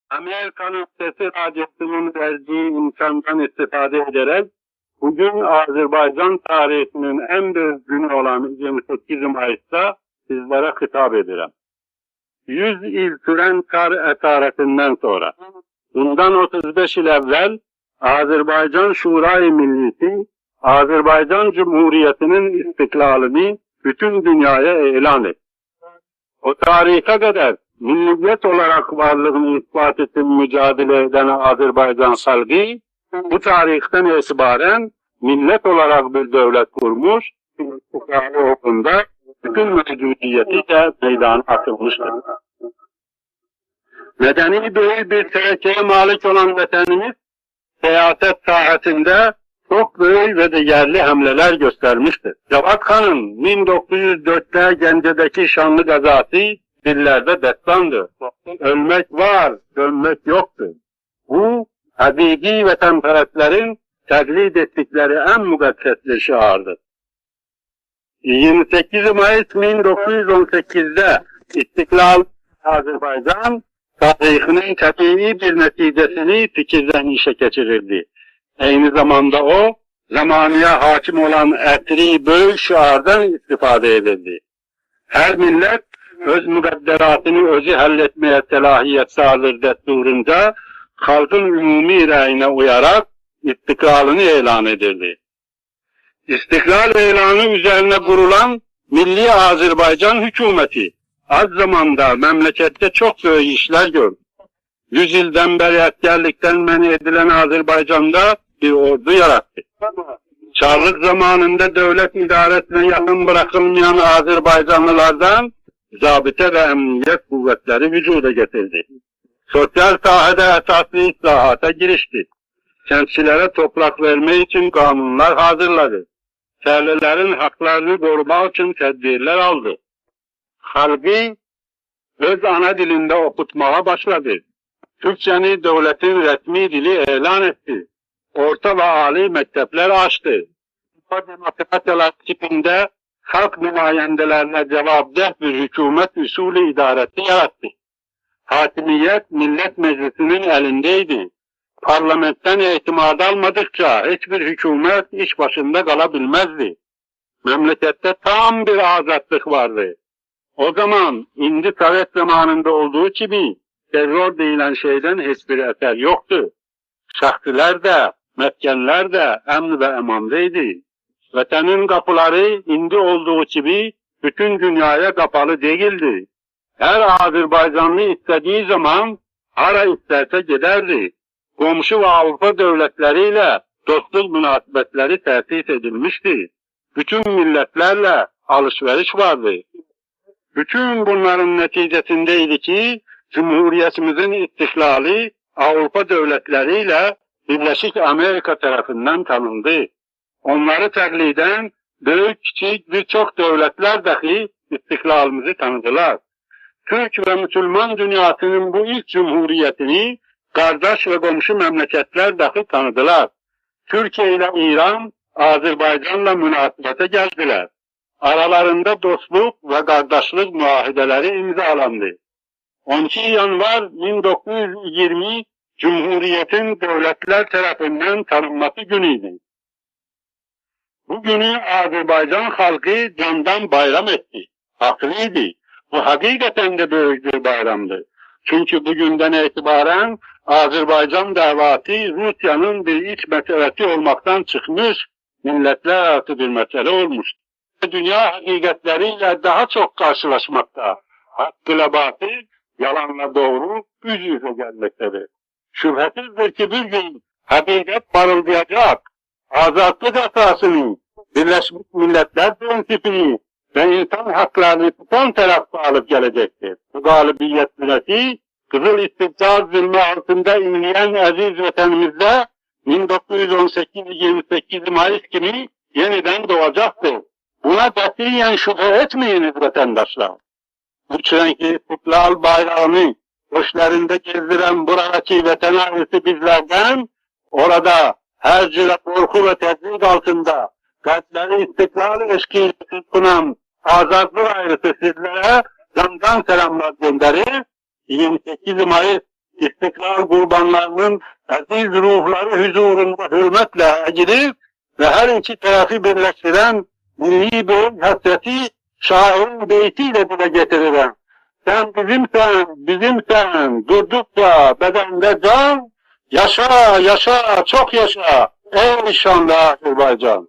Amerika'nın Sesi Radyosu'nun verdiği imkandan istifade ederek bugün Azerbaycan tarihinin en büyük günü olan 28 Mayıs'ta sizlere hitap ederim. 100 il süren kar esaretinden sonra, bundan 35 yıl evvel Azerbaycan Şura-i Millisi, Azerbaycan Cumhuriyeti'nin istiklalini bütün dünyaya ilan etti. O tarihe kadar milliyet olarak varlığını ispat için mücadele eden Azerbaycan halkı, bu tarihten itibaren millet olarak bir devlet kurmuş, istiklali uğrunda bütün mevcudiyeti de meydana atılmıştır. Medeni büyük bir tevekkeye malik olan vatanımız, siyaset sahasında çok büyük ve değerli hamleler göstermiştir. Cevat Han'ın 1904'te Gence'deki şanlı gazası dillerde destandı. Ölmek var, dönmek yoktur. Bu, hakiki vatanperestlerin teklid ettikleri en mukaddes bir şiardır. 28 Mayıs 1918'de İstiklal Azerbaycan tarihinin tabii bir neticesini fikirden işe geçirildi. Aynı zamanda o, zamaniye hakim olan etri büyük şiardan istifade edildi. Her millet öz mukadderatını özü halletmeye selahiyet sağlar desturunca halkın umumi rayına uyarak istiklalını ilan edildi. İstiklal ilanı üzerine kurulan Milli Azerbaycan hükümeti az zamanda memlekette çok büyük işler gördü. 100 yıldan beri askerlikten men edilen Azerbaycan'da bir ordu yarattı. Çarlık zamanında devlet idaresine yakın bırakılmayan Azerbaycanlılardan zabıta ve emniyet kuvvetleri vücuda getirdi. Sosyal sahada esaslı islahata girişti. Kentçilere toprak verme için kanunlar hazırladı. Köylülerin haklarını korumak için tedbirler aldı. Halkı öz ana dilinde okutmaya başladı. Türkçeni devletin resmi dili ilan etti. Orta ve âli mektepler açtı. Demokrasiyalar tipinde halk nümayendelerine cevapdeh bir hükümet usulü idaresi yarattı. Hakimiyet millet meclisinin elindeydi. Parlamentten itimat almadıkça hiçbir hükümet iş başında kalabilmezdi. Memlekette tam bir azatlık vardı. O zaman indi Sovet zamanında olduğu gibi terör denilen şeyden hiçbir eser yoktu. Şahsiler de, meskenler de emn ve emandaydı. Vatanın kapıları indi olduğu gibi bütün dünyaya kapalı değildi. Her Azerbaycanlı istediği zaman hara isterse giderdi. Komşu ve Avrupa devletleriyle dostluk münasebetleri tesis edilmişti. Bütün milletlerle alışveriş vardı. Bütün bunların neticesindeydi ki Cumhuriyetimizin istiklali Avrupa devletleriyle Birleşik Amerika tarafından tanındı. Onları takliden büyük küçük birçok devletler dahi istiklalimizi tanıdılar. Türk ve Müslüman dünyasının bu ilk cumhuriyetini kardeş ve komşu memleketler dahi tanıdılar. Türkiye ile İran, Azerbaycan'la münasebete geldiler. Aralarında dostluk ve kardeşlik muahideleri imzalandı. 12 Yanvar 1920 Cumhuriyetin devletler tarafından tanınması günüydü. Bu günü Azerbaycan halkı candan bayram etti. Haklıydı. Bu hakikaten de büyük bir bayramdı. Çünkü bugünden itibaren Azerbaycan davası Rusya'nın bir iç meselesi olmaktan çıkmış, milletler arası bir mesele olmuş. Dünya hakikatleriyle daha çok karşılaşmakta. Hakkıyla batıl, yalanla doğru yüz yüze gelmektedir. Şüphesizdir ki bir gün hakikat parıldayacak, azatlık esasını, Birleşmiş Milletler prensipini ve insan haklarını tutan tarafta alıp gelecektir. Bu galibiyet süresi, Kızıl İstibdad zulmü altında inleyen aziz vatanımızda 1918-28 Mayıs günü yeniden doğacaktır. Buna katiyen şüphe etmeyiniz vatandaşlar. Üç renkli istiklal bayrağını başlarında gezdiren buradaki vatan ailesi bizlerden, orada her cüre korku ve tedbir altında kalpleri istiklal eşkili sunan azadlık ailesi sizlere candan selamlar gönderir. 28 Mayıs İstiklal qurbanlarının əziz ruhları huzurunda hürmətlə əgilir və hər iki tərəfi birləşdirən milli böyük həsrəti şairin beyti ilə dilə getirirəm. Sən bizimsən, durdukça bədəndə can, yaşa, yaşa, çox yaşa, ey şanlı Azərbaycan.